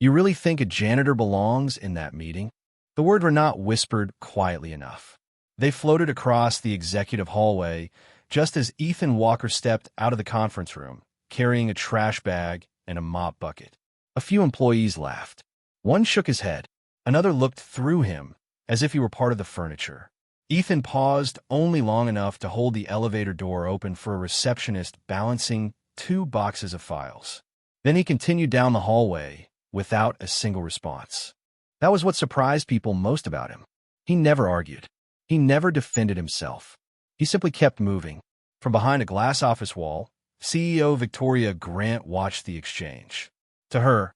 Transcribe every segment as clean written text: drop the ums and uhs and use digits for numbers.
You really think a janitor belongs in that meeting? The words were not whispered quietly enough. They floated across the executive hallway just as Ethan Walker stepped out of the conference room, carrying a trash bag and a mop bucket. A few employees laughed. One shook his head. Another looked through him, as if he were part of the furniture. Ethan paused only long enough to hold the elevator door open for a receptionist balancing 2 boxes of files. Then he continued down the hallway without a single response. That was what surprised people most about him. He never argued. He never defended himself. He simply kept moving. From behind a glass office wall, CEO Victoria Grant watched the exchange. To her,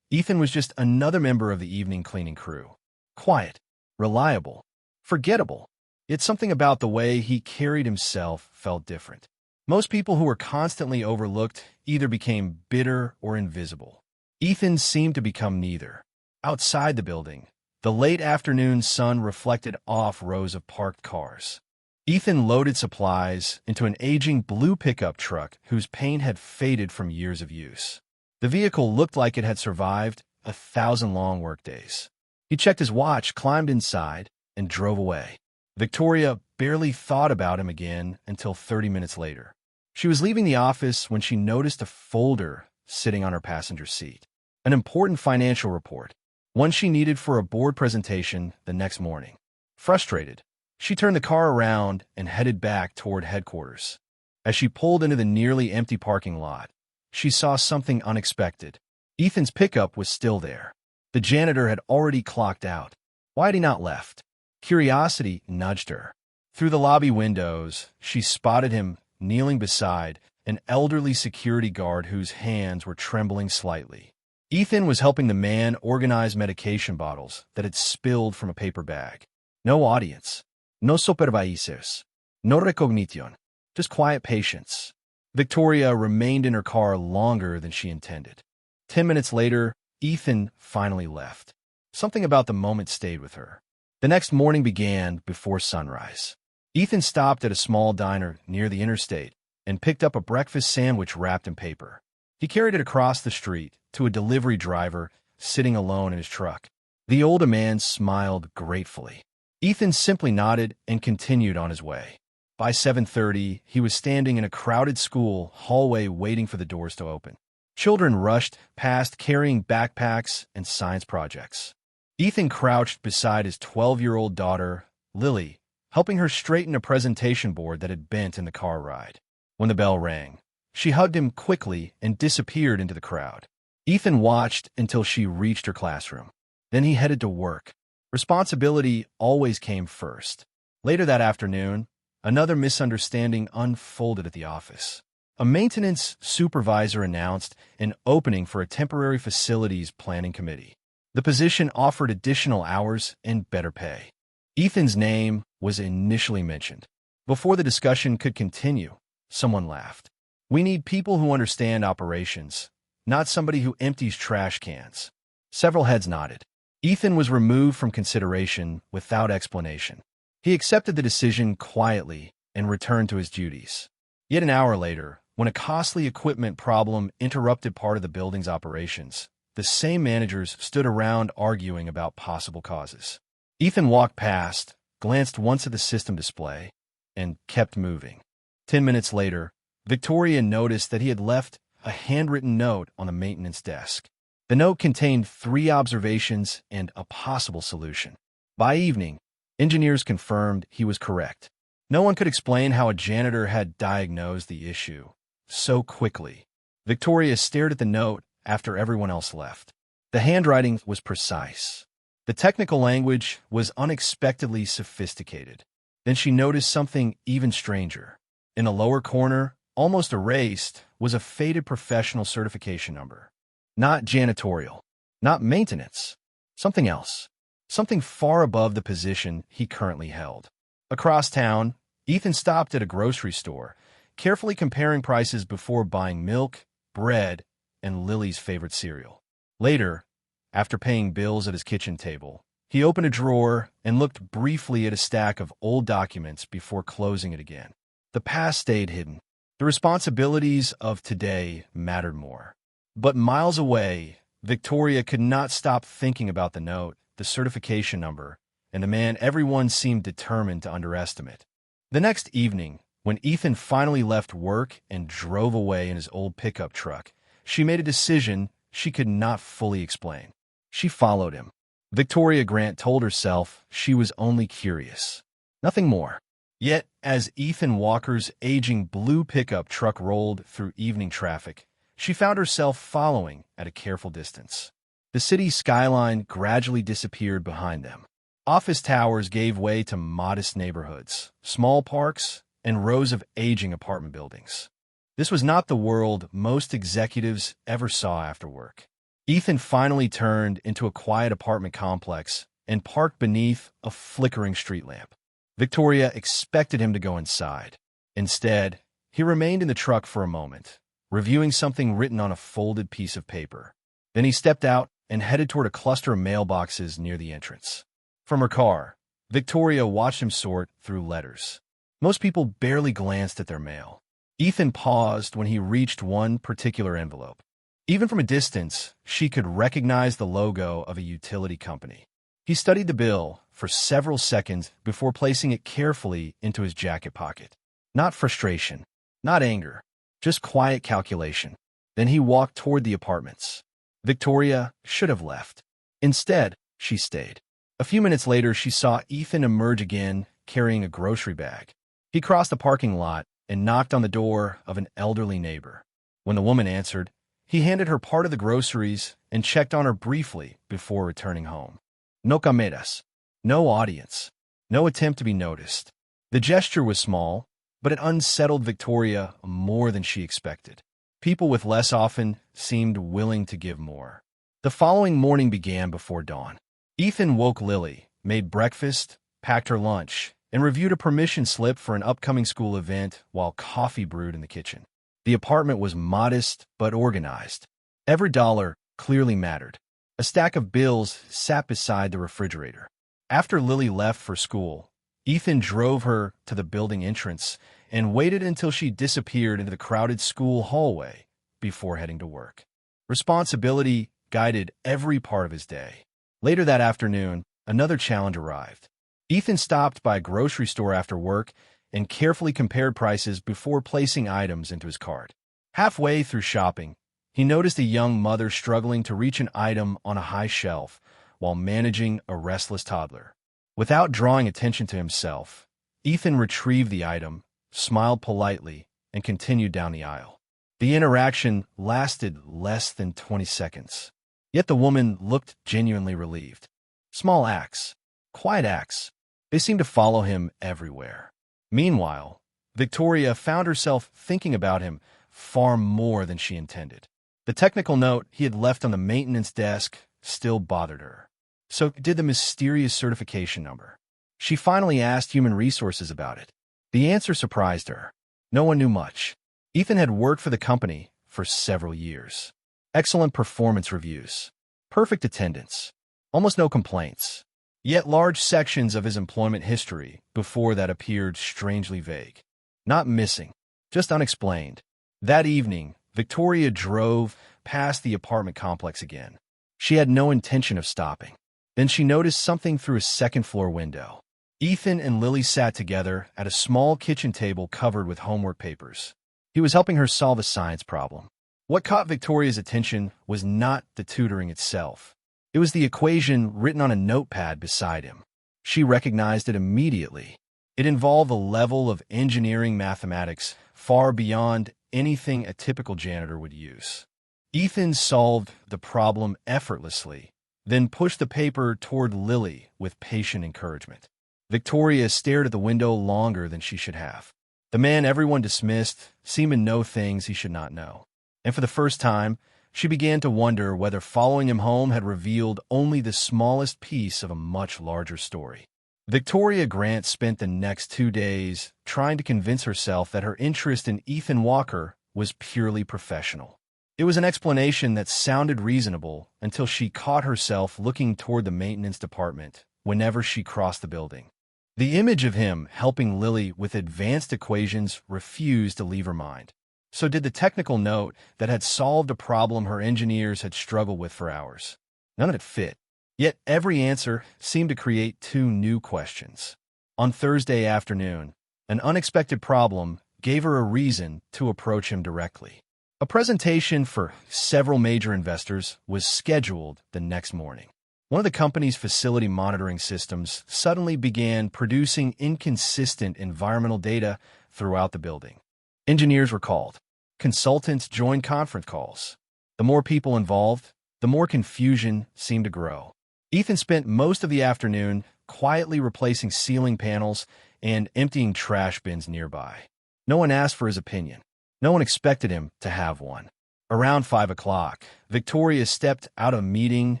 Ethan was just another member of the evening cleaning crew. Quiet, reliable, forgettable. Yet something about the way he carried himself felt different. Most people who were constantly overlooked either became bitter or invisible. Ethan seemed to become neither. Outside the building, the late afternoon sun reflected off rows of parked cars. Ethan loaded supplies into an aging blue pickup truck whose paint had faded from years of use. The vehicle looked like it had survived 1,000 long workdays. He checked his watch, climbed inside, and drove away. Victoria barely thought about him again until 30 minutes later. She was leaving the office when she noticed a folder sitting on her passenger seat. An important financial report, one she needed for a board presentation the next morning. Frustrated, she turned the car around and headed back toward headquarters. As she pulled into the nearly empty parking lot, she saw something unexpected. Ethan's pickup was still there. The janitor had already clocked out. Why had he not left? Curiosity nudged her. Through the lobby windows, she spotted him kneeling beside an elderly security guard whose hands were trembling slightly. Ethan was helping the man organize medication bottles that had spilled from a paper bag. No audience. No supervisors. No recognition. Just quiet patience. Victoria remained in her car longer than she intended. 10 minutes later, Ethan finally left. Something about the moment stayed with her. The next morning began before sunrise. Ethan stopped at a small diner near the interstate and picked up a breakfast sandwich wrapped in paper. He carried it across the street to a delivery driver sitting alone in his truck. The older man smiled gratefully. Ethan simply nodded and continued on his way. By 7:30, he was standing in a crowded school hallway waiting for the doors to open. Children rushed past carrying backpacks and science projects. Ethan crouched beside his 12-year-old daughter, Lily, helping her straighten a presentation board that had bent in the car ride. When the bell rang, she hugged him quickly and disappeared into the crowd. Ethan watched until she reached her classroom. Then he headed to work. Responsibility always came first. Later that afternoon, another misunderstanding unfolded at the office. A maintenance supervisor announced an opening for a temporary facilities planning committee. The position offered additional hours and better pay. Ethan's name was initially mentioned. Before the discussion could continue, someone laughed. "We need people who understand operations, not somebody who empties trash cans." Several heads nodded. Ethan was removed from consideration without explanation. He accepted the decision quietly and returned to his duties. Yet an hour later, when a costly equipment problem interrupted part of the building's operations, the same managers stood around arguing about possible causes. Ethan walked past, glanced once at the system display, and kept moving. 10 minutes later, Victoria noticed that he had left a handwritten note on the maintenance desk. The note contained 3 observations and a possible solution. By evening, engineers confirmed he was correct. No one could explain how a janitor had diagnosed the issue so quickly. Victoria stared at the note after everyone else left. The handwriting was precise. The technical language was unexpectedly sophisticated. Then she noticed something even stranger. In the lower corner, almost erased, was a faded professional certification number. Not janitorial, not maintenance, something else. Something far above the position he currently held. Across town, Ethan stopped at a grocery store, carefully comparing prices before buying milk, bread, and Lily's favorite cereal. Later, after paying bills at his kitchen table, he opened a drawer and looked briefly at a stack of old documents before closing it again. The past stayed hidden. The responsibilities of today mattered more. But miles away, Victoria could not stop thinking about the note, the certification number, and the man everyone seemed determined to underestimate. The next evening, when Ethan finally left work and drove away in his old pickup truck, she made a decision she could not fully explain. She followed him. Victoria Grant told herself she was only curious. Nothing more. Yet, as Ethan Walker's aging blue pickup truck rolled through evening traffic, she found herself following at a careful distance. The city skyline gradually disappeared behind them. Office towers gave way to modest neighborhoods, small parks, and rows of aging apartment buildings. This was not the world most executives ever saw after work. Ethan finally turned into a quiet apartment complex and parked beneath a flickering street lamp. Victoria expected him to go inside. Instead, he remained in the truck for a moment, reviewing something written on a folded piece of paper. Then he stepped out and headed toward a cluster of mailboxes near the entrance. From her car, Victoria watched him sort through letters. Most people barely glanced at their mail. Ethan paused when he reached one particular envelope. Even from a distance, she could recognize the logo of a utility company. He studied the bill for several seconds before placing it carefully into his jacket pocket. Not frustration, not anger, just quiet calculation. Then he walked toward the apartments. Victoria should have left. Instead, she stayed. A few minutes later, she saw Ethan emerge again, carrying a grocery bag. He crossed the parking lot and knocked on the door of an elderly neighbor. When the woman answered, he handed her part of the groceries and checked on her briefly before returning home. No cámaras, no audience, no attempt to be noticed. The gesture was small, but it unsettled Victoria more than she expected. People with less often seemed willing to give more. The following morning began before dawn. Ethan woke Lily, made breakfast, packed her lunch, and reviewed a permission slip for an upcoming school event while coffee brewed in the kitchen. The apartment was modest but organized. Every dollar clearly mattered. A stack of bills sat beside the refrigerator. After Lily left for school, Ethan drove her to the building entrance and waited until she disappeared into the crowded school hallway before heading to work. Responsibility guided every part of his day. Later that afternoon, another challenge arrived. Ethan stopped by a grocery store after work and carefully compared prices before placing items into his cart. Halfway through shopping, he noticed a young mother struggling to reach an item on a high shelf while managing a restless toddler. Without drawing attention to himself, Ethan retrieved the item, smiled politely, and continued down the aisle. The interaction lasted less than 20 seconds. Yet the woman looked genuinely relieved. Small acts, quiet acts, they seemed to follow him everywhere. Meanwhile, Victoria found herself thinking about him far more than she intended. The technical note he had left on the maintenance desk still bothered her. So did the mysterious certification number. She finally asked Human Resources about it. The answer surprised her. No one knew much. Ethan had worked for the company for several years. Excellent performance reviews. Perfect attendance. Almost no complaints. Yet large sections of his employment history before that appeared strangely vague. Not missing, just unexplained. That evening, Victoria drove past the apartment complex again. She had no intention of stopping. Then she noticed something through a second-floor window. Ethan and Lily sat together at a small kitchen table covered with homework papers. He was helping her solve a science problem. What caught Victoria's attention was not the tutoring itself. It was the equation written on a notepad beside him. She recognized it immediately. It involved a level of engineering mathematics far beyond anything a typical janitor would use. Ethan solved the problem effortlessly, then pushed the paper toward Lily with patient encouragement. Victoria stared at the window longer than she should have. The man everyone dismissed seemed to know things he should not know. And for the first time, she began to wonder whether following him home had revealed only the smallest piece of a much larger story. Victoria Grant spent the next 2 days trying to convince herself that her interest in Ethan Walker was purely professional. It was an explanation that sounded reasonable until she caught herself looking toward the maintenance department whenever she crossed the building. The image of him helping Lily with advanced equations refused to leave her mind. So did the technical note that had solved a problem her engineers had struggled with for hours. None of it fit. Yet every answer seemed to create two new questions. On Thursday afternoon, an unexpected problem gave her a reason to approach him directly. A presentation for several major investors was scheduled the next morning. One of the company's facility monitoring systems suddenly began producing inconsistent environmental data throughout the building. Engineers were called. Consultants joined conference calls. The more people involved, the more confusion seemed to grow. Ethan spent most of the afternoon quietly replacing ceiling panels and emptying trash bins nearby. No one asked for his opinion. No one expected him to have one. Around 5 o'clock, Victoria stepped out of a meeting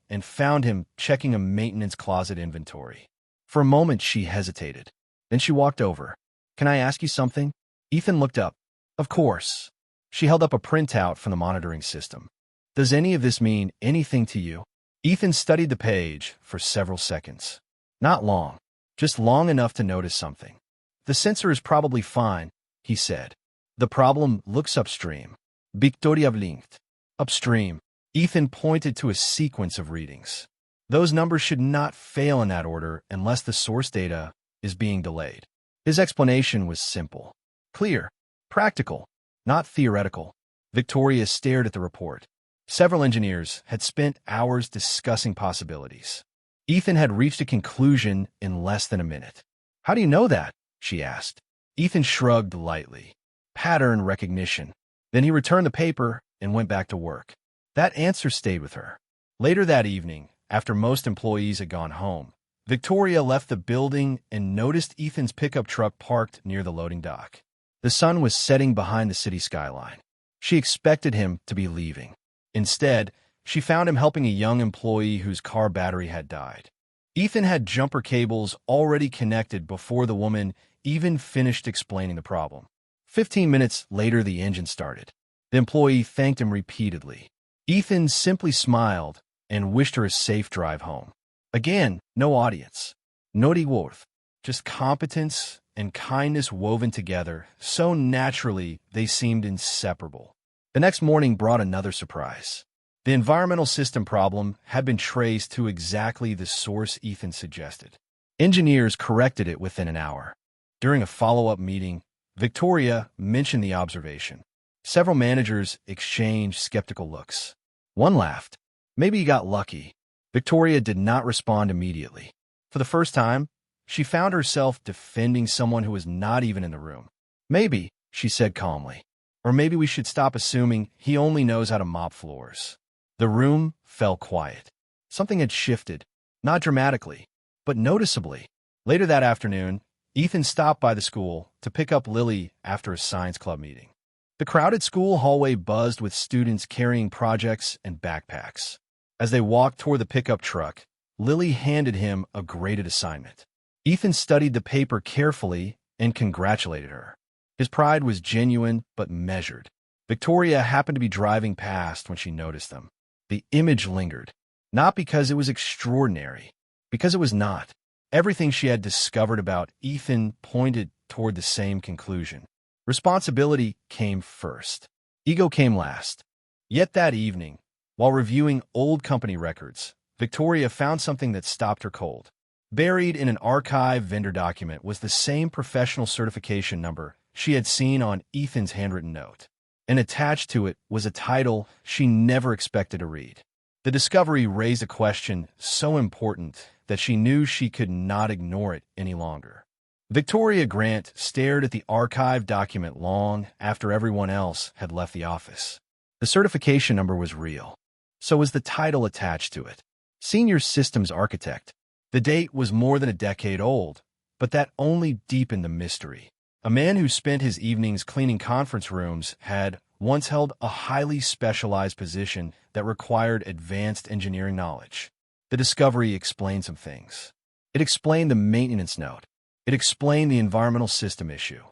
and found him checking a maintenance closet inventory. For a moment, she hesitated. Then she walked over. "Can I ask you something?" Ethan looked up. "Of course." She held up a printout from the monitoring system. "Does any of this mean anything to you?" Ethan studied the page for several seconds. Not long, just long enough to notice something. "The sensor is probably fine," he said. "The problem looks upstream." Victoria blinked. Upstream. Ethan pointed to a sequence of readings. Those numbers should not fail in that order unless the source data is being delayed. His explanation was simple, clear, practical, not theoretical. Victoria stared at the report. Several engineers had spent hours discussing possibilities. Ethan had reached a conclusion in less than a minute. "How do you know that?" she asked. Ethan shrugged lightly. "Pattern recognition." Then he returned the paper and went back to work. That answer stayed with her. Later that evening, after most employees had gone home, Victoria left the building and noticed Ethan's pickup truck parked near the loading dock. The sun was setting behind the city skyline. She expected him to be leaving. Instead, she found him helping a young employee whose car battery had died. Ethan had jumper cables already connected before the woman even finished explaining the problem. 15 minutes later, the engine started. The employee thanked him repeatedly. Ethan simply smiled and wished her a safe drive home. Again, no audience. No reward. Just competence and kindness woven together so naturally they seemed inseparable. The next morning brought another surprise. The environmental system problem had been traced to exactly the source Ethan suggested. Engineers corrected it within an hour. During a follow-up meeting, Victoria mentioned the observation. Several managers exchanged skeptical looks. One laughed. "Maybe you got lucky." Victoria did not respond immediately. For the first time, she found herself defending someone who was not even in the room. "Maybe," she said calmly. "Or maybe we should stop assuming he only knows how to mop floors." The room fell quiet. Something had shifted, not dramatically, but noticeably. Later that afternoon, Ethan stopped by the school to pick up Lily after a science club meeting. The crowded school hallway buzzed with students carrying projects and backpacks. As they walked toward the pickup truck, Lily handed him a graded assignment. Ethan studied the paper carefully and congratulated her. His pride was genuine but measured. Victoria happened to be driving past when she noticed them. The image lingered, not because it was extraordinary, because it was not. Everything she had discovered about Ethan pointed toward the same conclusion. Responsibility came first. Ego came last. Yet that evening, while reviewing old company records, Victoria found something that stopped her cold. Buried in an archive vendor document was the same professional certification number she had seen on Ethan's handwritten note. And attached to it was a title she never expected to read. The discovery raised a question so important that she knew she could not ignore it any longer. Victoria Grant stared at the archive document long after everyone else had left the office. The certification number was real. So was the title attached to it. Senior Systems Architect. The date was more than a decade old, but that only deepened the mystery. A man who spent his evenings cleaning conference rooms had once held a highly specialized position that required advanced engineering knowledge. The discovery explained some things. It explained the maintenance note. It explained the environmental system issue.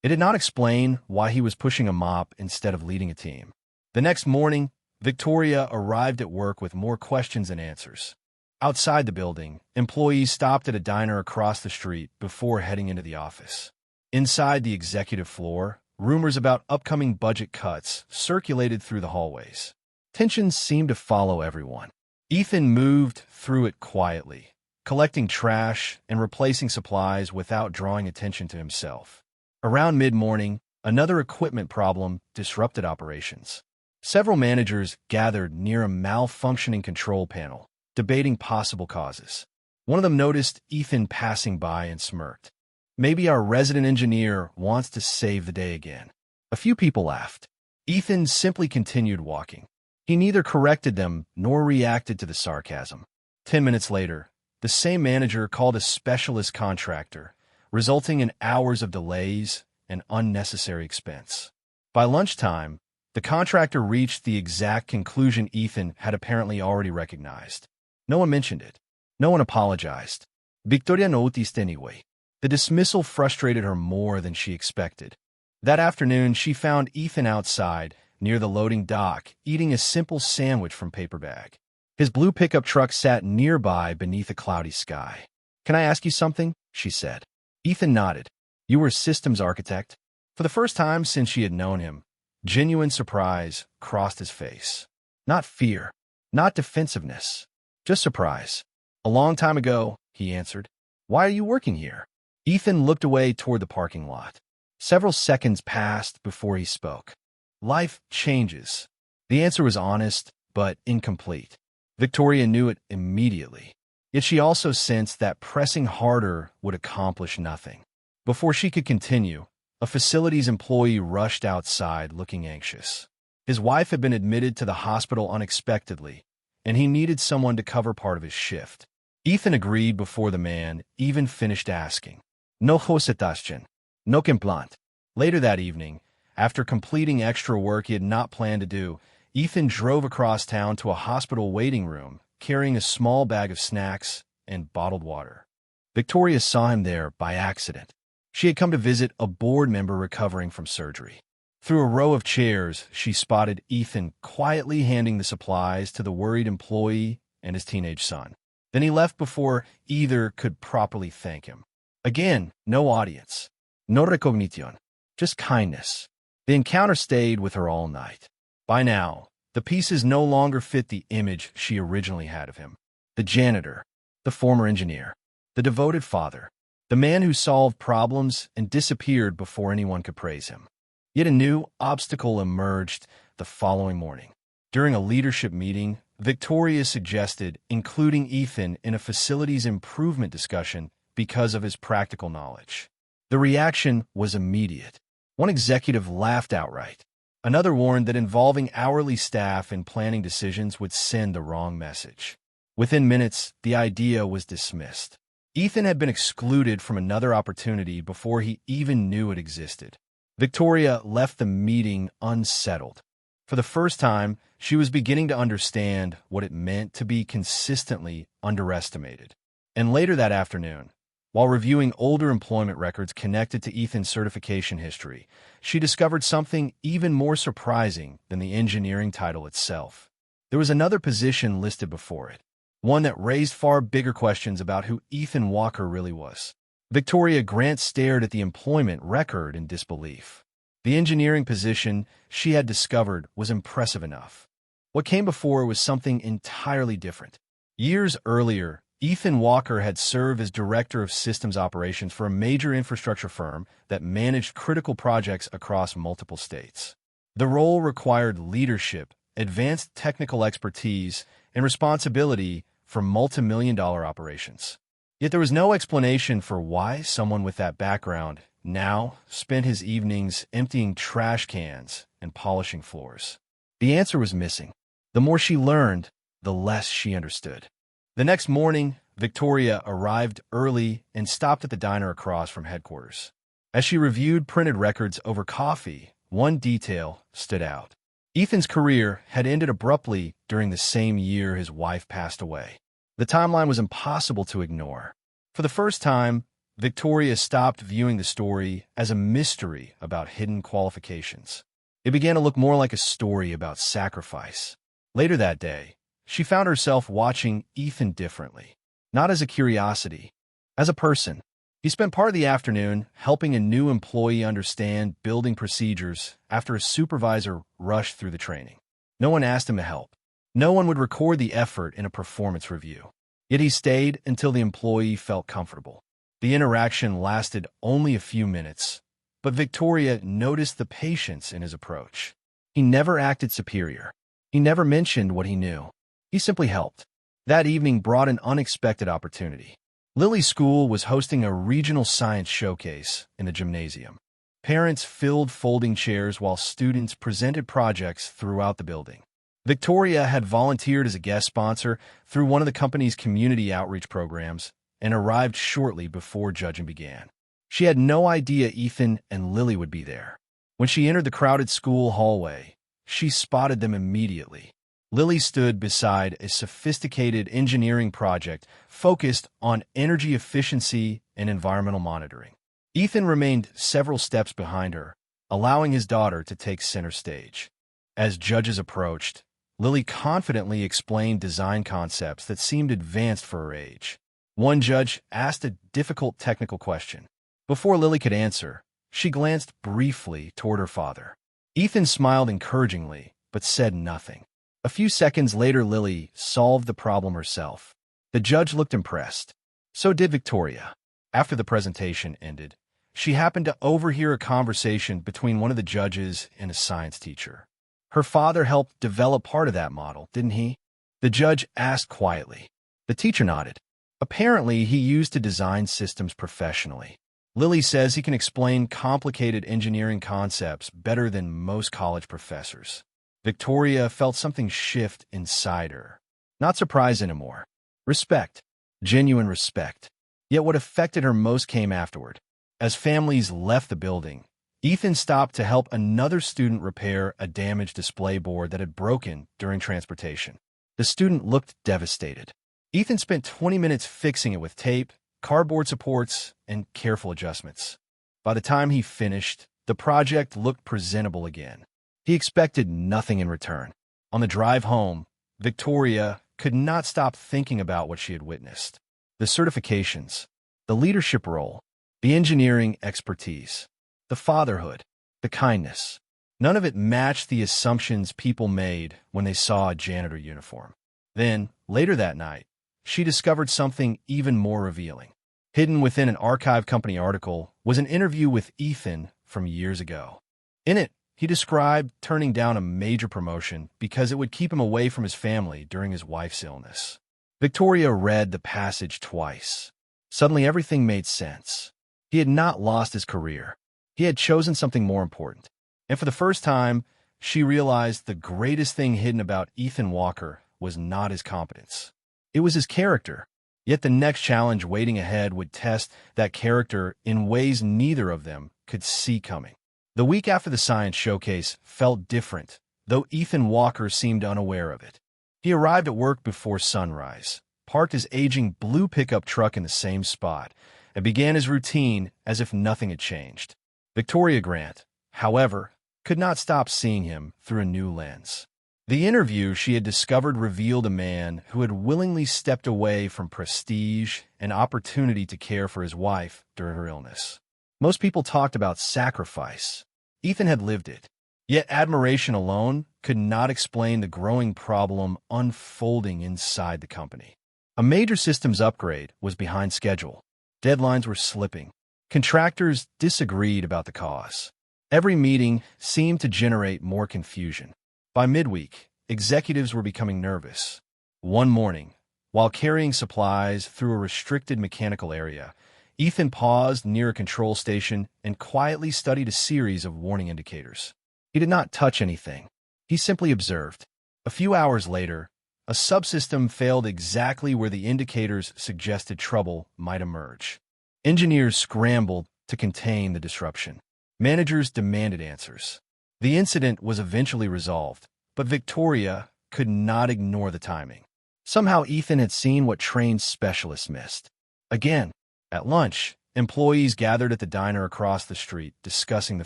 It did not explain why he was pushing a mop instead of leading a team. The next morning, Victoria arrived at work with more questions than answers. Outside the building, employees stopped at a diner across the street before heading into the office. Inside the executive floor, rumors about upcoming budget cuts circulated through the hallways. Tensions seemed to follow everyone. Ethan moved through it quietly, collecting trash and replacing supplies without drawing attention to himself. Around mid-morning, another equipment problem disrupted operations. Several managers gathered near a malfunctioning control panel, debating possible causes. One of them noticed Ethan passing by and smirked. Maybe our resident engineer wants to save the day again. A few people laughed. Ethan simply continued walking. He neither corrected them nor reacted to the sarcasm. 10 minutes later, the same manager called a specialist contractor, resulting in hours of delays and unnecessary expense. By lunchtime, the contractor reached the exact conclusion Ethan had apparently already recognized. No one mentioned it. No one apologized. Victoria noticed anyway. The dismissal frustrated her more than she expected. That afternoon, she found Ethan outside, near the loading dock, eating a simple sandwich from paper bag. His blue pickup truck sat nearby beneath a cloudy sky. "Can I ask you something?" she said. Ethan nodded. "You were a systems architect?" For the first time since she had known him, genuine surprise crossed his face. Not fear, not defensiveness, just surprise. "A long time ago," he answered. "Why are you working here?" Ethan looked away toward the parking lot. Several seconds passed before he spoke. "Life changes." The answer was honest, but incomplete. Victoria knew it immediately. Yet she also sensed that pressing harder would accomplish nothing. Before she could continue, a facilities employee rushed outside looking anxious. His wife had been admitted to the hospital unexpectedly, and he needed someone to cover part of his shift. Ethan agreed before the man even finished asking. "No hositación, no implant." Later that evening, after completing extra work he had not planned to do, Ethan drove across town to a hospital waiting room, carrying a small bag of snacks and bottled water. Victoria saw him there by accident. She had come to visit a board member recovering from surgery. Through a row of chairs, she spotted Ethan quietly handing the supplies to the worried employee and his teenage son. Then he left before either could properly thank him. Again, no audience. No recognition. Just kindness. The encounter stayed with her all night. By now, the pieces no longer fit the image she originally had of him. The janitor, the former engineer, the devoted father, the man who solved problems and disappeared before anyone could praise him. Yet a new obstacle emerged the following morning. During a leadership meeting, Victoria suggested including Ethan in a facilities improvement discussion because of his practical knowledge. The reaction was immediate. One executive laughed outright. Another warned that involving hourly staff in planning decisions would send the wrong message. Within minutes, the idea was dismissed. Ethan had been excluded from another opportunity before he even knew it existed. Victoria left the meeting unsettled. For the first time, she was beginning to understand what it meant to be consistently underestimated. And later that afternoon, while reviewing older employment records connected to Ethan's certification history, she discovered something even more surprising than the engineering title itself. There was another position listed before it, one that raised far bigger questions about who Ethan Walker really was. Victoria Grant stared at the employment record in disbelief. The engineering position she had discovered was impressive enough. What came before was something entirely different. Years earlier, Ethan Walker had served as director of systems operations for a major infrastructure firm that managed critical projects across multiple states. The role required leadership, advanced technical expertise, and responsibility for multi-million-dollar operations. Yet there was no explanation for why someone with that background now spent his evenings emptying trash cans and polishing floors. The answer was missing. The more she learned, the less she understood. The next morning, Victoria arrived early and stopped at the diner across from headquarters. As she reviewed printed records over coffee, one detail stood out. Ethan's career had ended abruptly during the same year his wife passed away. The timeline was impossible to ignore. For the first time, Victoria stopped viewing the story as a mystery about hidden qualifications. It began to look more like a story about sacrifice. Later that day, she found herself watching Ethan differently, not as a curiosity, as a person. He spent part of the afternoon helping a new employee understand building procedures after a supervisor rushed through the training. No one asked him to help. No one would record the effort in a performance review. Yet he stayed until the employee felt comfortable. The interaction lasted only a few minutes, but Victoria noticed the patience in his approach. He never acted superior. He never mentioned what he knew. He simply helped. That evening brought an unexpected opportunity. Lily's school was hosting a regional science showcase in the gymnasium. Parents filled folding chairs while students presented projects throughout the building. Victoria had volunteered as a guest sponsor through one of the company's community outreach programs and arrived shortly before judging began. She had no idea Ethan and Lily would be there. When she entered the crowded school hallway, she spotted them immediately. Lily stood beside a sophisticated engineering project focused on energy efficiency and environmental monitoring. Ethan remained several steps behind her, allowing his daughter to take center stage. As judges approached, Lily confidently explained design concepts that seemed advanced for her age. One judge asked a difficult technical question. Before Lily could answer, she glanced briefly toward her father. Ethan smiled encouragingly, but said nothing. A few seconds later, Lily solved the problem herself. The judge looked impressed. So did Victoria. After the presentation ended, she happened to overhear a conversation between one of the judges and a science teacher. Her father helped develop part of that model, didn't he? The judge asked quietly. The teacher nodded. Apparently, he used to design systems professionally. Lily says he can explain complicated engineering concepts better than most college professors. Victoria felt something shift inside her. Not surprise anymore. Respect. Genuine respect. Yet what affected her most came afterward. As families left the building, Ethan stopped to help another student repair a damaged display board that had broken during transportation. The student looked devastated. Ethan spent 20 minutes fixing it with tape, cardboard supports, and careful adjustments. By the time he finished, the project looked presentable again. He expected nothing in return. On the drive home, Victoria could not stop thinking about what she had witnessed. The certifications, the leadership role, the engineering expertise, the fatherhood, the kindness. None of it matched the assumptions people made when they saw a janitor uniform. Then, later that night, she discovered something even more revealing. Hidden within an archive company article was an interview with Ethan from years ago. In it, he described turning down a major promotion because it would keep him away from his family during his wife's illness. Victoria read the passage twice. Suddenly, everything made sense. He had not lost his career. He had chosen something more important. And for the first time, she realized the greatest thing hidden about Ethan Walker was not his competence. It was his character. Yet the next challenge waiting ahead would test that character in ways neither of them could see coming. The week after the science showcase felt different, though Ethan Walker seemed unaware of it. He arrived at work before sunrise, parked his aging blue pickup truck in the same spot, and began his routine as if nothing had changed. Victoria Grant, however, could not stop seeing him through a new lens. The interview she had discovered revealed a man who had willingly stepped away from prestige and opportunity to care for his wife during her illness. Most people talked about sacrifice. Ethan had lived it. Yet admiration alone could not explain the growing problem unfolding inside the company. A major systems upgrade was behind schedule. Deadlines were slipping. Contractors disagreed about the cause. Every meeting seemed to generate more confusion. By midweek, executives were becoming nervous. One morning, while carrying supplies through a restricted mechanical area, Ethan paused near a control station and quietly studied a series of warning indicators. He did not touch anything. He simply observed. A few hours later, a subsystem failed exactly where the indicators suggested trouble might emerge. Engineers scrambled to contain the disruption. Managers demanded answers. The incident was eventually resolved, but Victoria could not ignore the timing. Somehow Ethan had seen what trained specialists missed. Again, at lunch, employees gathered at the diner across the street discussing the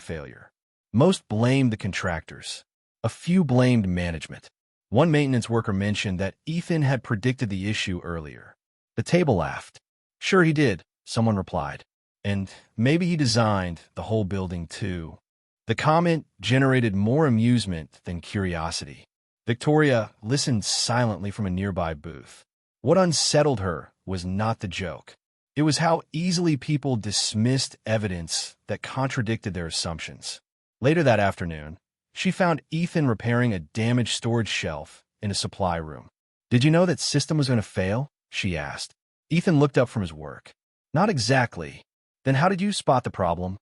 failure. Most blamed the contractors. A few blamed management. One maintenance worker mentioned that Ethan had predicted the issue earlier. The table laughed. Sure he did, someone replied. And maybe he designed the whole building too. The comment generated more amusement than curiosity. Victoria listened silently from a nearby booth. What unsettled her was not the joke. It was how easily people dismissed evidence that contradicted their assumptions. Later that afternoon, she found Ethan repairing a damaged storage shelf in a supply room. "Did you know that system was going to fail?" she asked. Ethan looked up from his work. "Not exactly." "Then how did you spot the problem?"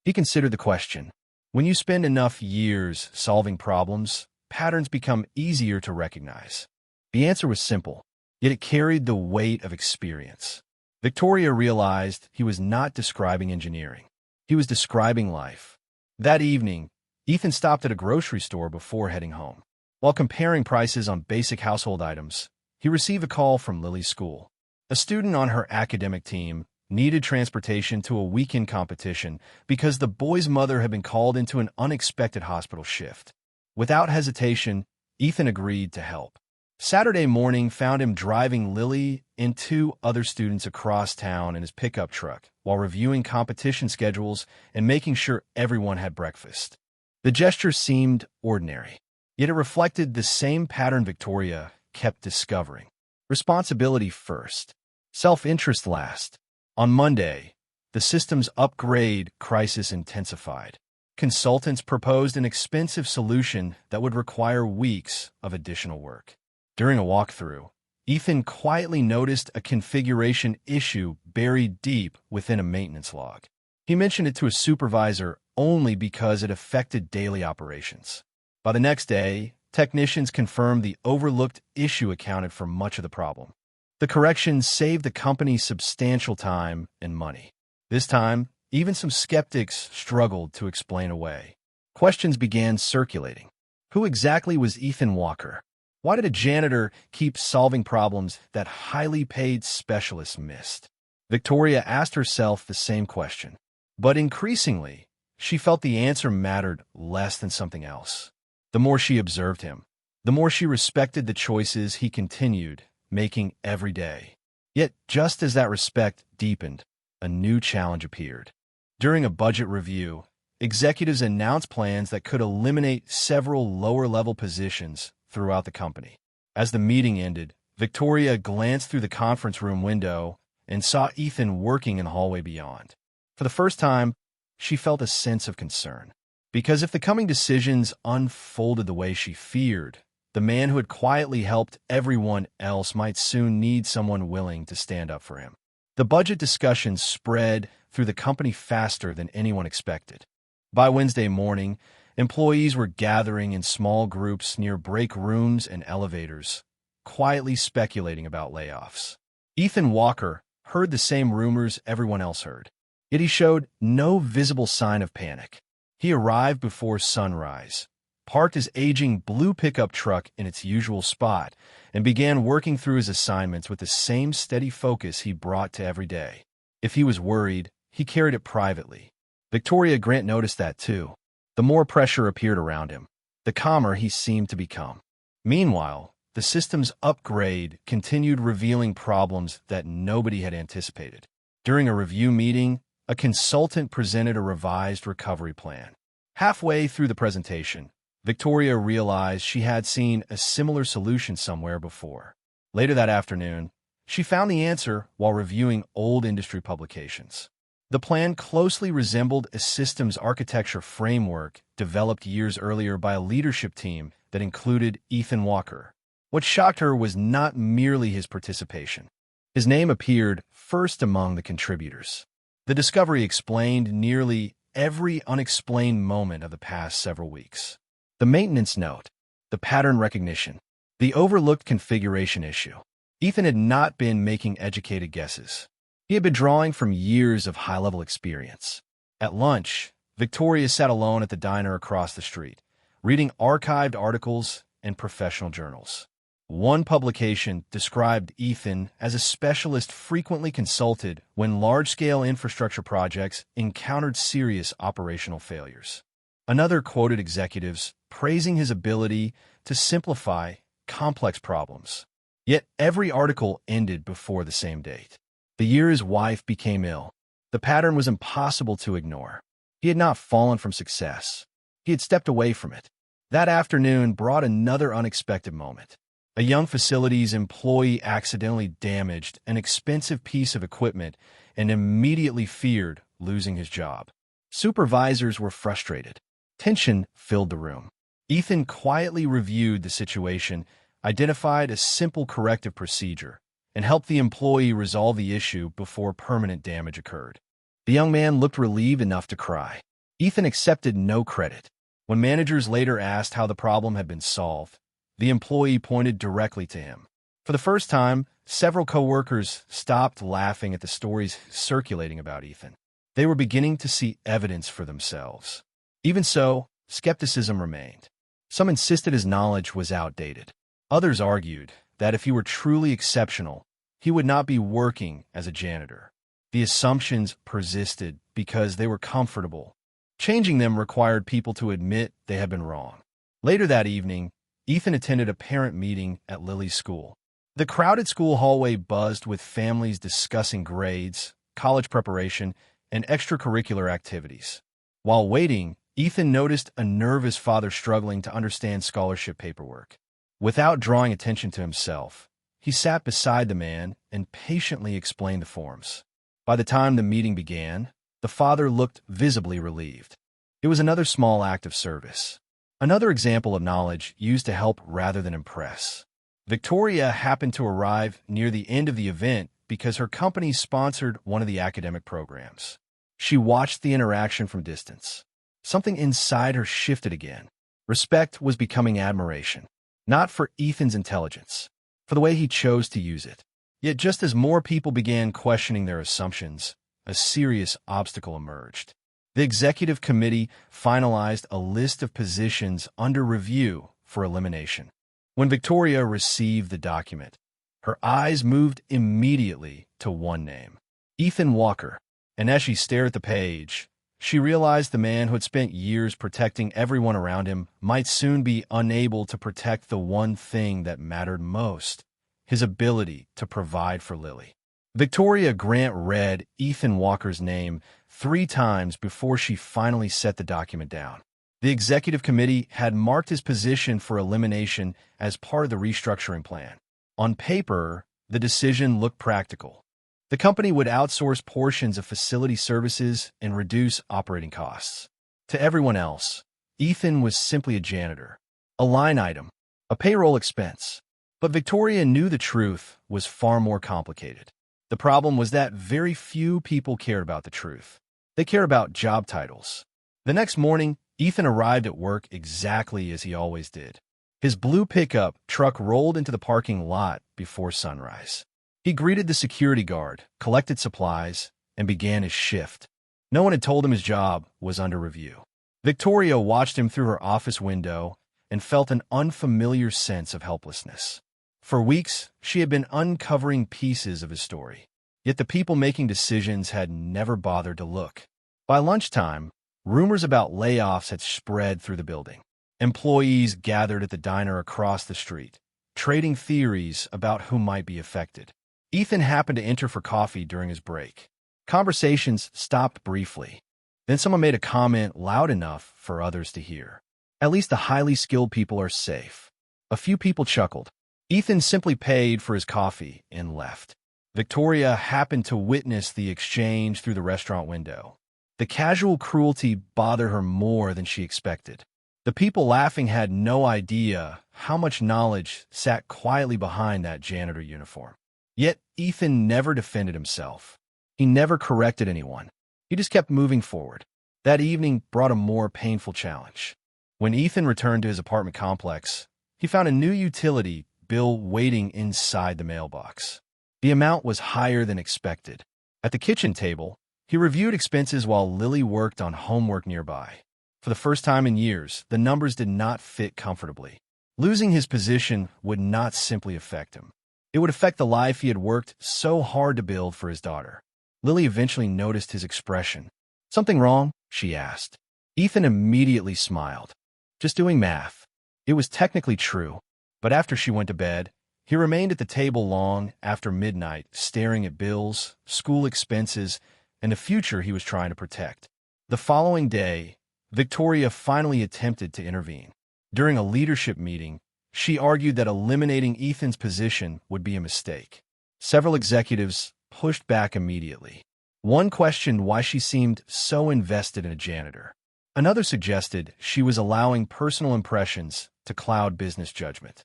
He considered the question. When you spend enough years solving problems, patterns become easier to recognize. The answer was simple, yet it carried the weight of experience. Victoria realized he was not describing engineering. He was describing life. That evening, Ethan stopped at a grocery store before heading home. While comparing prices on basic household items, he received a call from Lily's school. A student on her academic team needed transportation to a weekend competition because the boy's mother had been called into an unexpected hospital shift. Without hesitation, Ethan agreed to help. Saturday morning found him driving Lily and two other students across town in his pickup truck while reviewing competition schedules and making sure everyone had breakfast. The gesture seemed ordinary, yet it reflected the same pattern Victoria kept discovering. Responsibility first, self-interest last. On Monday, the system's upgrade crisis intensified. Consultants proposed an expensive solution that would require weeks of additional work. During a walkthrough, Ethan quietly noticed a configuration issue buried deep within a maintenance log. He mentioned it to his supervisor only because it affected daily operations. By the next day, technicians confirmed the overlooked issue accounted for much of the problem. The correction saved the company substantial time and money. This time, even some skeptics struggled to explain away. Questions began circulating. Who exactly was Ethan Walker? Why did a janitor keep solving problems that highly paid specialists missed? Victoria asked herself the same question. But increasingly, she felt the answer mattered less than something else. The more she observed him, the more she respected the choices he continued making every day. Yet, just as that respect deepened, a new challenge appeared. During a budget review, executives announced plans that could eliminate several lower-level positions throughout the company. As the meeting ended, Victoria glanced through the conference room window and saw Ethan working in the hallway beyond. For the first time, she felt a sense of concern. Because if the coming decisions unfolded the way she feared, the man who had quietly helped everyone else might soon need someone willing to stand up for him. The budget discussions spread through the company faster than anyone expected. By Wednesday morning, employees were gathering in small groups near break rooms and elevators, quietly speculating about layoffs. Ethan Walker heard the same rumors everyone else heard, yet he showed no visible sign of panic. He arrived before sunrise, parked his aging blue pickup truck in its usual spot, and began working through his assignments with the same steady focus he brought to every day. If he was worried, he carried it privately. Victoria Grant noticed that too. The more pressure appeared around him, the calmer he seemed to become. Meanwhile, the system's upgrade continued revealing problems that nobody had anticipated. During a review meeting, a consultant presented a revised recovery plan. Halfway through the presentation, Victoria realized she had seen a similar solution somewhere before. Later that afternoon, she found the answer while reviewing old industry publications. The plan closely resembled a systems architecture framework developed years earlier by a leadership team that included Ethan Walker. What shocked her was not merely his participation. His name appeared first among the contributors. The discovery explained nearly every unexplained moment of the past several weeks. The maintenance note, the pattern recognition, the overlooked configuration issue. Ethan had not been making educated guesses. He had been drawing from years of high-level experience. At lunch, Victoria sat alone at the diner across the street, reading archived articles and professional journals. One publication described Ethan as a specialist frequently consulted when large-scale infrastructure projects encountered serious operational failures. Another quoted executives praising his ability to simplify complex problems. Yet every article ended before the same date. The year his wife became ill, The pattern was impossible to ignore. He had not fallen from success. He had stepped away from it. That afternoon brought another unexpected moment. A young facilities employee accidentally damaged an expensive piece of equipment and immediately feared losing his job. Supervisors were frustrated. Tension filled the room. Ethan quietly reviewed the situation, identified a simple corrective procedure, and helped the employee resolve the issue before permanent damage occurred. The young man looked relieved enough to cry. Ethan accepted no credit. When managers later asked how the problem had been solved, the employee pointed directly to him. For the first time, several coworkers stopped laughing at the stories circulating about Ethan. They were beginning to see evidence for themselves. Even so, skepticism remained. Some insisted his knowledge was outdated. Others argued that if he were truly exceptional, he would not be working as a janitor. The assumptions persisted because they were comfortable. Changing them required people to admit they had been wrong. Later that evening, Ethan attended a parent meeting at Lily's school. The crowded school hallway buzzed with families discussing grades, college preparation, and extracurricular activities. While waiting, Ethan noticed a nervous father struggling to understand scholarship paperwork. Without drawing attention to himself, he sat beside the man and patiently explained the forms. By the time the meeting began, the father looked visibly relieved. It was another small act of service. Another example of knowledge used to help rather than impress. Victoria happened to arrive near the end of the event because her company sponsored one of the academic programs. She watched the interaction from distance. Something inside her shifted again. Respect was becoming admiration, not for Ethan's intelligence, for the way he chose to use it. Yet just as more people began questioning their assumptions, a serious obstacle emerged. The executive committee finalized a list of positions under review for elimination. When Victoria received the document, her eyes moved immediately to one name, Ethan Walker, and as she stared at the page, she realized the man who had spent years protecting everyone around him might soon be unable to protect the one thing that mattered most, his ability to provide for Lily. Victoria Grant read Ethan Walker's name 3 times before she finally set the document down. The executive committee had marked his position for elimination as part of the restructuring plan. On paper, the decision looked practical. The company would outsource portions of facility services and reduce operating costs. To everyone else, Ethan was simply a janitor, a line item, a payroll expense. But Victoria knew the truth was far more complicated. The problem was that very few people cared about the truth. They cared about job titles. The next morning, Ethan arrived at work exactly as he always did. His blue pickup truck rolled into the parking lot before sunrise. He greeted the security guard, collected supplies, and began his shift. No one had told him his job was under review. Victoria watched him through her office window and felt an unfamiliar sense of helplessness. For weeks, she had been uncovering pieces of his story. Yet the people making decisions had never bothered to look. By lunchtime, rumors about layoffs had spread through the building. Employees gathered at the diner across the street, trading theories about who might be affected. Ethan happened to enter for coffee during his break. Conversations stopped briefly. Then someone made a comment loud enough for others to hear. At least the highly skilled people are safe. A few people chuckled. Ethan simply paid for his coffee and left. Victoria happened to witness the exchange through the restaurant window. The casual cruelty bothered her more than she expected. The people laughing had no idea how much knowledge sat quietly behind that janitor uniform. Yet Ethan never defended himself. He never corrected anyone. He just kept moving forward. That evening brought a more painful challenge. When Ethan returned to his apartment complex, he found a new utility bill waiting inside the mailbox. The amount was higher than expected. At the kitchen table, he reviewed expenses while Lily worked on homework nearby. For the first time in years, the numbers did not fit comfortably. Losing his position would not simply affect him. It would affect the life he had worked so hard to build for his daughter. Lily eventually noticed his expression. "Something wrong?" she asked. Ethan immediately smiled. "Just doing math." It was technically true, but after she went to bed, he remained at the table long after midnight, staring at bills, school expenses, and the future he was trying to protect. The following day, Victoria finally attempted to intervene. During a leadership meeting, she argued that eliminating Ethan's position would be a mistake. Several executives pushed back immediately. One questioned why she seemed so invested in a janitor. Another suggested she was allowing personal impressions to cloud business judgment.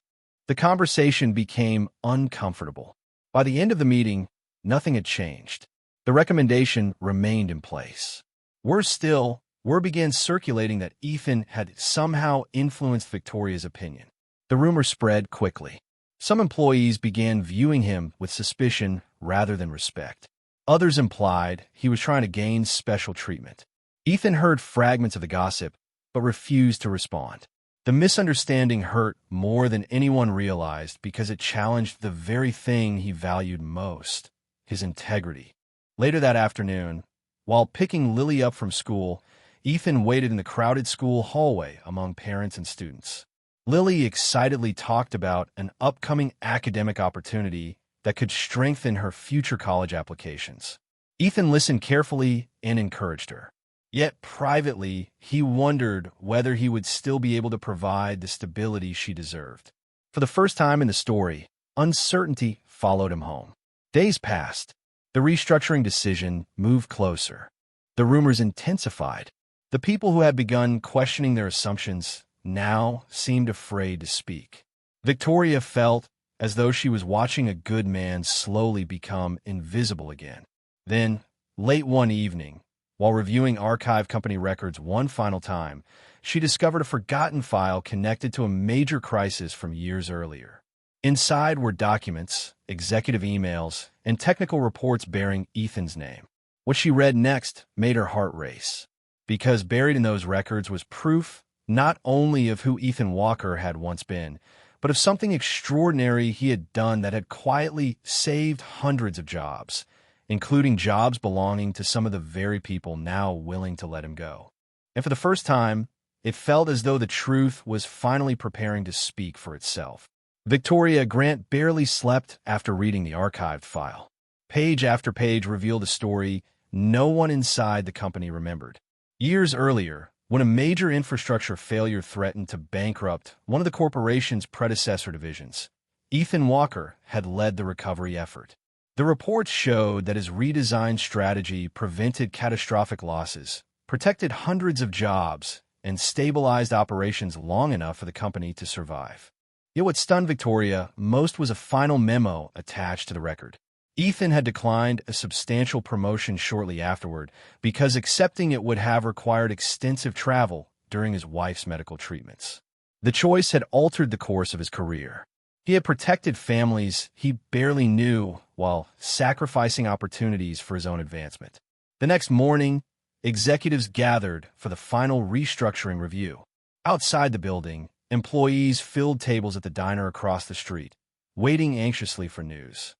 The conversation became uncomfortable. By the end of the meeting, nothing had changed. The recommendation remained in place. Worse still, word began circulating that Ethan had somehow influenced Victoria's opinion. The rumor spread quickly. Some employees began viewing him with suspicion rather than respect. Others implied he was trying to gain special treatment. Ethan heard fragments of the gossip, but refused to respond. The misunderstanding hurt more than anyone realized because it challenged the very thing he valued most, his integrity. Later that afternoon, while picking Lily up from school, Ethan waited in the crowded school hallway among parents and students. Lily excitedly talked about an upcoming academic opportunity that could strengthen her future college applications. Ethan listened carefully and encouraged her. Yet privately, he wondered whether he would still be able to provide the stability she deserved. For the first time in the story, uncertainty followed him home. Days passed. The restructuring decision moved closer. The rumors intensified. The people who had begun questioning their assumptions now seemed afraid to speak. Victoria felt as though she was watching a good man slowly become invisible again. Then, late one evening, while reviewing archive company records one final time, she discovered a forgotten file connected to a major crisis from years earlier. Inside were documents, executive emails, and technical reports bearing Ethan's name. What she read next made her heart race, because buried in those records was proof not only of who Ethan Walker had once been, but of something extraordinary he had done that had quietly saved hundreds of jobs, including jobs belonging to some of the very people now willing to let him go. And for the first time, it felt as though the truth was finally preparing to speak for itself. Victoria Grant barely slept after reading the archived file. Page after page revealed a story no one inside the company remembered. Years earlier, when a major infrastructure failure threatened to bankrupt one of the corporation's predecessor divisions, Ethan Walker had led the recovery effort. The reports showed that his redesigned strategy prevented catastrophic losses, protected hundreds of jobs, and stabilized operations long enough for the company to survive. Yet what stunned Victoria most was a final memo attached to the record. Ethan had declined a substantial promotion shortly afterward because accepting it would have required extensive travel during his wife's medical treatments. The choice had altered the course of his career. He had protected families he barely knew while sacrificing opportunities for his own advancement. The next morning, executives gathered for the final restructuring review. Outside the building, employees filled tables at the diner across the street, waiting anxiously for news.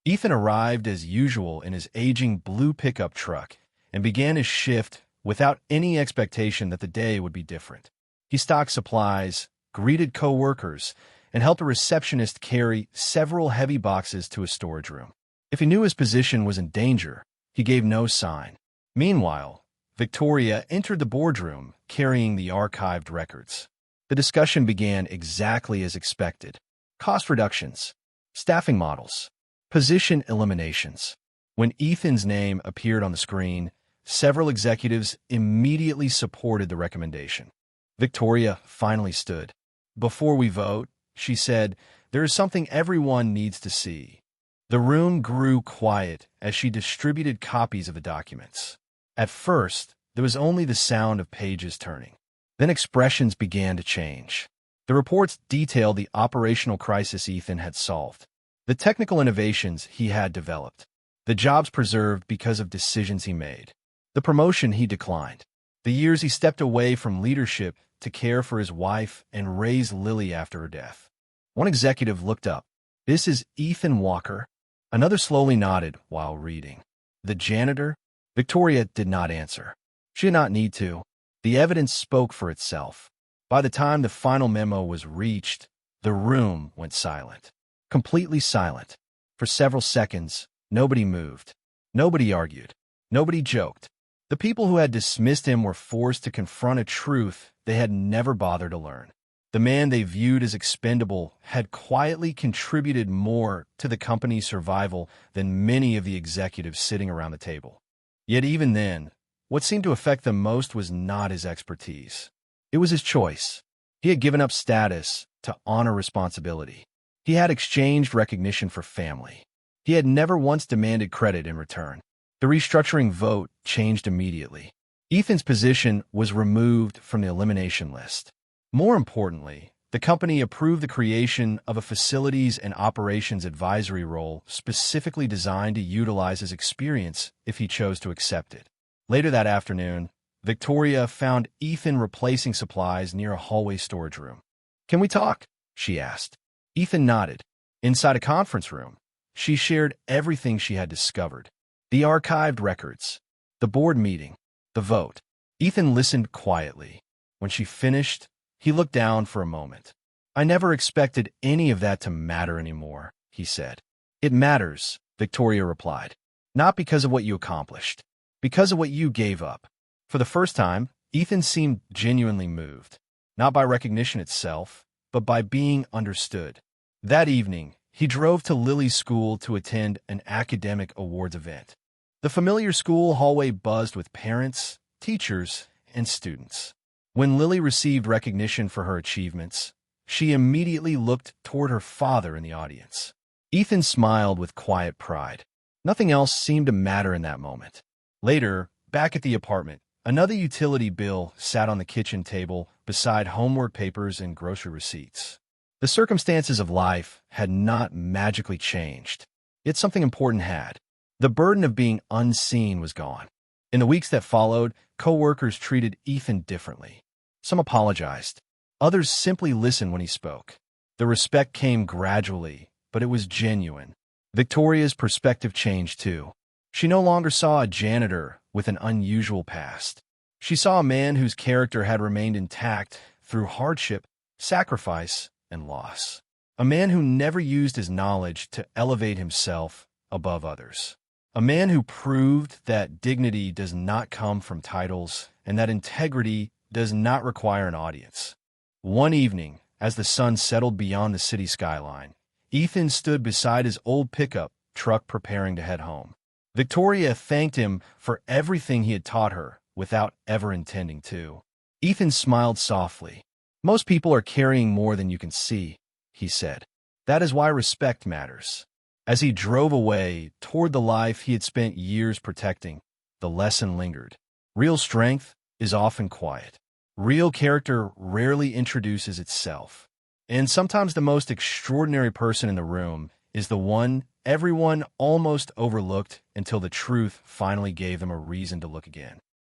Ethan arrived as usual in his aging blue pickup truck and began his shift without any expectation that the day would be different. He stocked supplies, greeted co-workers, and helped a receptionist carry several heavy boxes to a storage room. If he knew his position was in danger, he gave no sign. Meanwhile, Victoria entered the boardroom carrying the archived records. The discussion began exactly as expected. Cost reductions, staffing models, position eliminations. When Ethan's name appeared on the screen, several executives immediately supported the recommendation. Victoria finally stood. "Before we vote," she said, "there is something everyone needs to see." The room grew quiet as she distributed copies of the documents. At first, there was only the sound of pages turning. Then expressions began to change. The reports detailed the operational crisis Ethan had solved, the technical innovations he had developed, the jobs preserved because of decisions he made, the promotion he declined, the years he stepped away from leadership to care for his wife and raise Lily after her death. One executive looked up. "This is Ethan Walker." Another slowly nodded while reading. "The janitor?" Victoria did not answer. She did not need to. The evidence spoke for itself. By the time the final memo was reached, the room went silent. Completely silent. For several seconds, nobody moved. Nobody argued. Nobody joked. The people who had dismissed him were forced to confront a truth they had never bothered to learn. The man they viewed as expendable had quietly contributed more to the company's survival than many of the executives sitting around the table. Yet even then, what seemed to affect them most was not his expertise. It was his choice. He had given up status to honor responsibility. He had exchanged recognition for family. He had never once demanded credit in return. The restructuring vote changed immediately. Ethan's position was removed from the elimination list. More importantly, the company approved the creation of a facilities and operations advisory role specifically designed to utilize his experience if he chose to accept it. Later that afternoon, Victoria found Ethan replacing supplies near a hallway storage room. "Can we talk?" she asked. Ethan nodded. Inside a conference room, she shared everything she had discovered. The archived records, the board meeting, the vote. Ethan listened quietly. When she finished, he looked down for a moment. "I never expected any of that to matter anymore," he said. "It matters," Victoria replied. "Not because of what you accomplished, because of what you gave up." For the first time, Ethan seemed genuinely moved, not by recognition itself, but by being understood. That evening, he drove to Lily's school to attend an academic awards event. The familiar school hallway buzzed with parents, teachers, and students. When Lily received recognition for her achievements, she immediately looked toward her father in the audience. Ethan smiled with quiet pride. Nothing else seemed to matter in that moment. Later, back at the apartment, another utility bill sat on the kitchen table beside homework papers and grocery receipts. The circumstances of life had not magically changed, yet something important had. The burden of being unseen was gone. In the weeks that followed, co-workers treated Ethan differently. Some apologized. Others simply listened when he spoke. The respect came gradually, but it was genuine. Victoria's perspective changed too. She no longer saw a janitor with an unusual past. She saw a man whose character had remained intact through hardship, sacrifice, and loss. A man who never used his knowledge to elevate himself above others. A man who proved that dignity does not come from titles and that integrity does not require an audience. One evening, as the sun settled beyond the city skyline, Ethan stood beside his old pickup truck preparing to head home. Victoria thanked him for everything he had taught her without ever intending to. Ethan smiled softly. "Most people are carrying more than you can see," he said. "That is why respect matters." As he drove away toward the life he had spent years protecting, the lesson lingered. Real strength is often quiet. Real character rarely introduces itself. And sometimes the most extraordinary person in the room is the one everyone almost overlooked until the truth finally gave them a reason to look again.